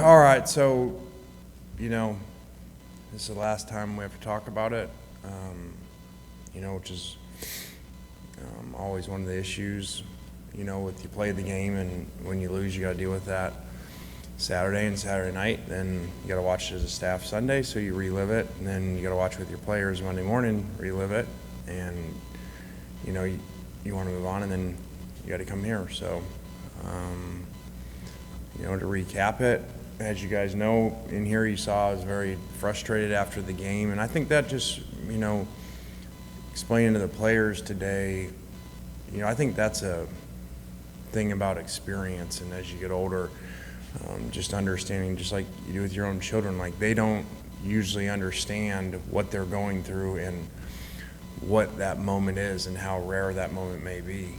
All right, so, this is the last time we have to talk about it, which is always one of the issues, with you play the game and when you lose, you got to deal with that Saturday and Saturday night. Then you got to watch it as a staff Sunday, so you relive it. And then you got to watch with your players Monday morning, relive it. And, you want to move on, and then you got to come here. So, to recap it, as you guys know, in here you saw I was very frustrated after the game. And I think that just, explaining to the players today, I think that's a thing about experience. And as you get older, just understanding, just like you do with your own children, like they don't usually understand what they're going through and what that moment is and how rare that moment may be.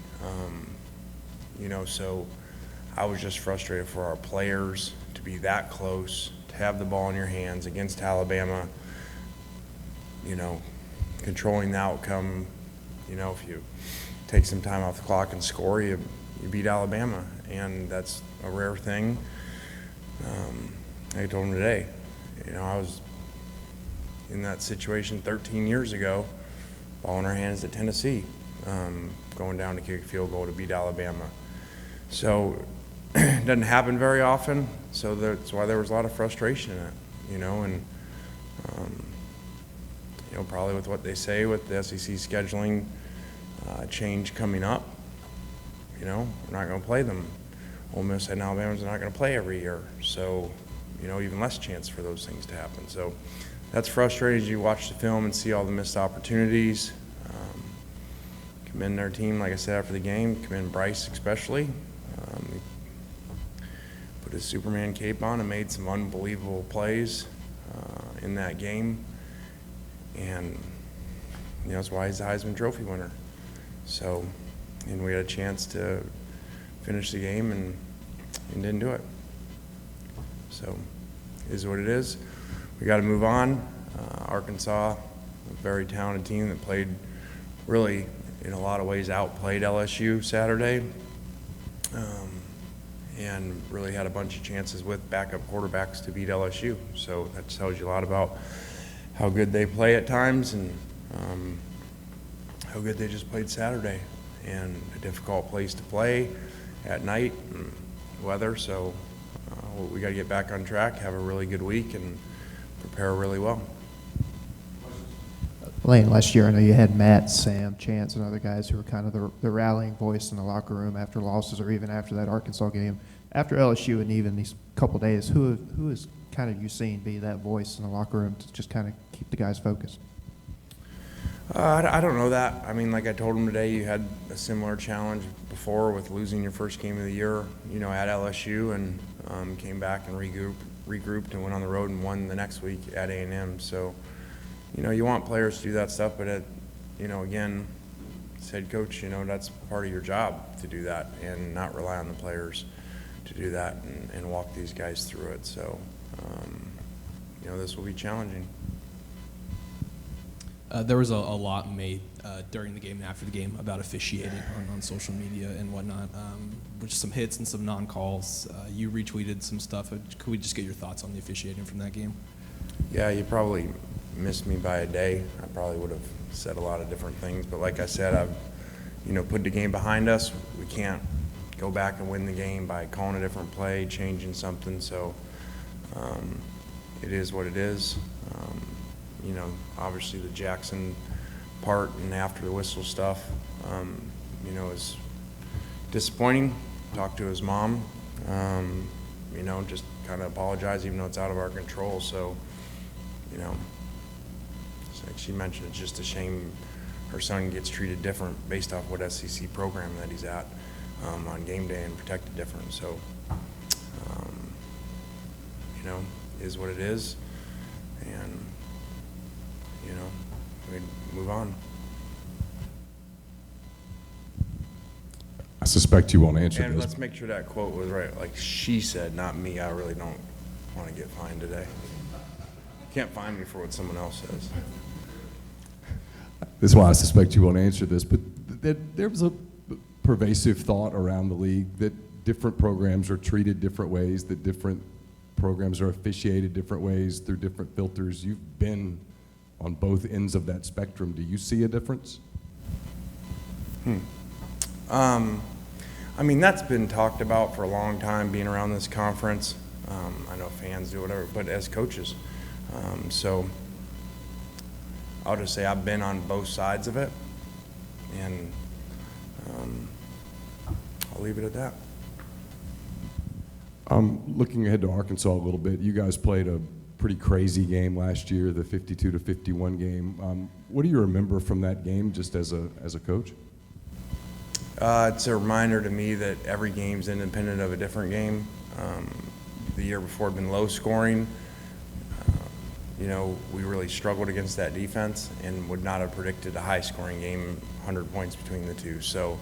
So I was just frustrated for our players to be that close, to have the ball in your hands against Alabama, controlling the outcome. If you take some time off the clock and score, you beat Alabama, and that's a rare thing. I told him today, I was in that situation 13 years ago, ball in our hands at Tennessee, going down to kick a field goal to beat Alabama. So it doesn't happen very often, so that's why there was a lot of frustration in it, and probably with what they say with the SEC scheduling change coming up, we're not going to play them. Ole Miss and Alabama's not going to play every year, so even less chance for those things to happen. So that's frustrating as you watch the film and see all the missed opportunities. Commend our team, like I said after the game. Commend Bryce especially. He put his Superman cape on and made some unbelievable plays in that game, and that's why he's the Heisman Trophy winner. So, and we had a chance to finish the game and didn't do it. So, it is what it is. We got to move on. Arkansas, a very talented team that played really, in a lot of ways, outplayed LSU Saturday, and really had a bunch of chances with backup quarterbacks to beat LSU. So that tells you a lot about how good they play at times and how good they just played Saturday, and a difficult place to play at night and weather. So we got to get back on track, have a really good week, and prepare really well. Lane, last year I know you had Matt, Sam, Chance, and other guys who were kind of the rallying voice in the locker room after losses or even after that Arkansas game. After LSU and even these couple days, who is kind of you seen be that voice in the locker room to just kind of keep the guys focused? I don't know that. I mean, like I told him today, you had a similar challenge before with losing your first game of the year, at LSU, and came back and regrouped and went on the road and won the next week at A&M. So, you want players to do that stuff, but again, as head coach, that's part of your job to do that and not rely on the players to do that and walk these guys through it. So, this will be challenging. There was a lot made during the game and after the game about officiating on social media and whatnot, with some hits and some non-calls. You retweeted some stuff. Could we just get your thoughts on the officiating from that game? Yeah, you probably missed me by a day. I probably would have said a lot of different things, but like I said, I've put the game behind us. We can't go back and win the game by calling a different play, changing something. So it is what it is. Obviously the Jackson part and after the whistle stuff, is disappointing. Talked to his mom, just kind of apologize even though it's out of our control. So, like she mentioned, it's just a shame her son gets treated different based off what SEC program that he's at on game day and protected different. So, is what it is, and we move on. I suspect you won't answer And this. let's make sure that quote was right. Like she said, not me. I really don't want to get fined today. You can't fine me for what someone else says. This is why I suspect you won't answer this, but there was a pervasive thought around the league that different programs are treated different ways, that different programs are officiated different ways through different filters. You've been on both ends of that spectrum. Do you see a difference? I mean, that's been talked about for a long time, being around this conference. I know fans do whatever, but as coaches. So I'll just say I've been on both sides of it, and I'll leave it at that. Looking ahead to Arkansas a little bit, you guys played a pretty crazy game last year, the 52-51 game. What do you remember from that game, just as a coach? It's a reminder to me that every game's independent of a different game. The year before had been low scoring. You know, we really struggled against that defense and would not have predicted a high scoring game, 100 points between the two. So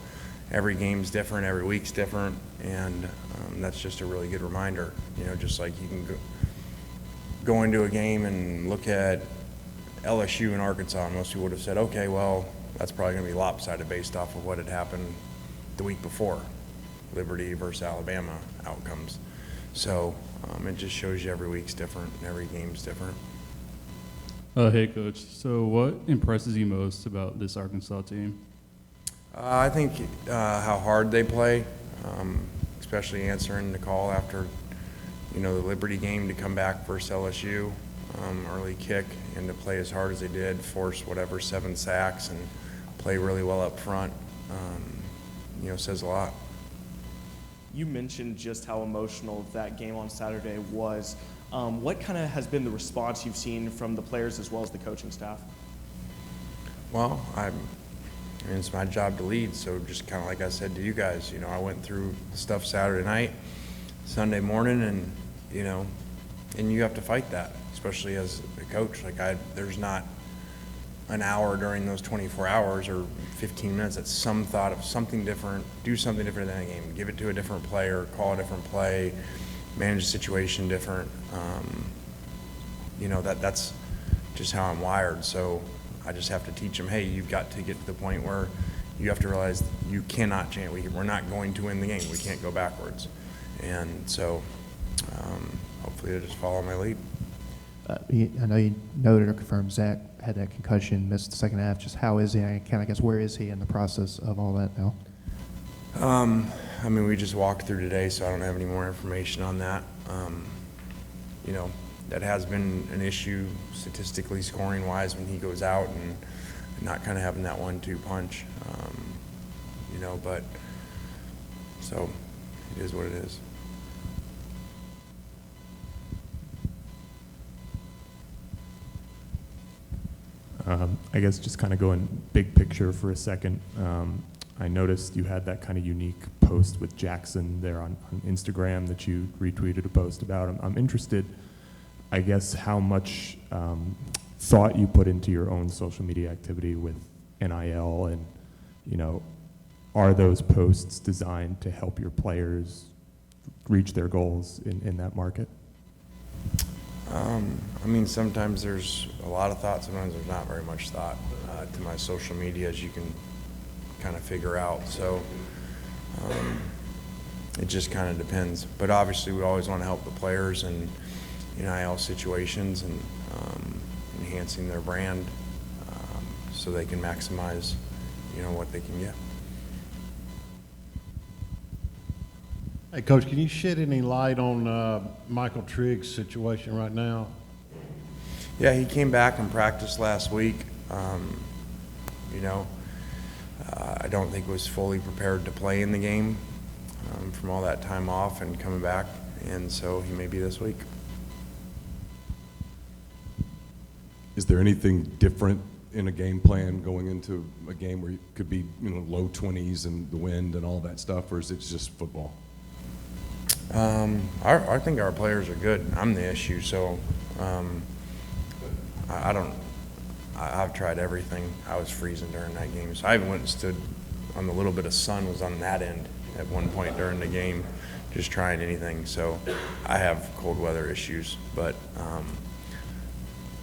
every game's different, every week's different, and that's just a really good reminder. You know, just like you can go into a game and look at LSU and Arkansas, and most people would have said, okay, well, that's probably going to be lopsided based off of what had happened the week before, Liberty versus Alabama outcomes. So it just shows you every week's different and every game's different. Hey, Coach. So what impresses you most about this Arkansas team? I think how hard they play, especially answering the call after, you know, the Liberty game to come back versus LSU, early kick, and to play as hard as they did, force whatever 7 sacks, and play really well up front, you know, says a lot. You mentioned just how emotional that game on Saturday was. What kind of has been the response you've seen from the players as well as the coaching staff? Well, I mean, it's my job to lead, so just kind of like I said to you guys, you know, I went through stuff Saturday night, Sunday morning, and, you know, and you have to fight that, especially as a coach. Like, there's not an hour during those 24 hours or 15 minutes that's some thought of something different, do something different in that game, give it to a different player, call a different play, manage the situation different. You know, that's just how I'm wired. So I just have to teach them, hey, you've got to get to the point where you have to realize you cannot change. We're not going to win the game. We can't go backwards. And so hopefully they'll just follow my lead. I know you noted or confirmed Zach had that concussion, missed the second half. Just how is he? I kind of guess, where is he in the process of all that now? I mean, we just walked through today, so I don't have any more information on that. You know, that has been an issue statistically scoring-wise when he goes out and not kind of having that 1-2 punch. You know, but so it is what it is. I guess just kind of going big picture for a second. I noticed you had that kind of unique post with Jackson there on Instagram that you retweeted a post about. I'm interested, I guess, how much thought you put into your own social media activity with NIL, and, you know, are those posts designed to help your players reach their goals in that market? I mean, sometimes there's a lot of thought, sometimes there's not very much thought to my social media, as you can kind of figure out. So it just kind of depends. But obviously we always want to help the players in NIL situations and enhancing their brand so they can maximize, you know, what they can get. Hey, Coach, can you shed any light on Michael Trigg's situation right now? Yeah, he came back and practiced last week. You know, I don't think was fully prepared to play in the game from all that time off and coming back, and so he may be this week. Is there anything different in a game plan going into a game where you could be, you know, low 20s and the wind and all that stuff, or is it just football? I think our players are good. I'm the issue, so I've tried everything. I was freezing during that game, so I even went and stood on the little bit of sun was on that end at one point during the game, just trying anything. So I have cold weather issues, but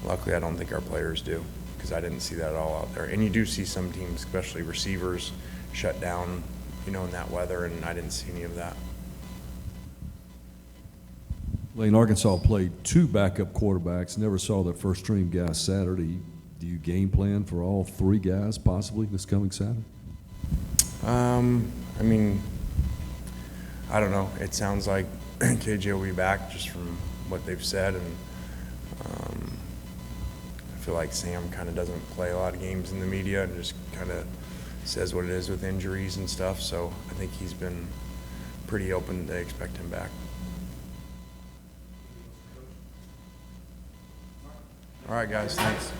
luckily I don't think our players do, because I didn't see that at all out there. And you do see some teams, especially receivers, shut down, you know, in that weather, and I didn't see any of that. Lane, Arkansas played 2 backup quarterbacks, never saw their first string guy Saturday. Do you game plan for all 3 guys possibly this coming Saturday? I mean, I don't know. It sounds like KJ will be back just from what they've said, and I feel like Sam kind of doesn't play a lot of games in the media and just kind of says what it is with injuries and stuff. So I think he's been pretty open. They expect him back. All right, guys. Thanks.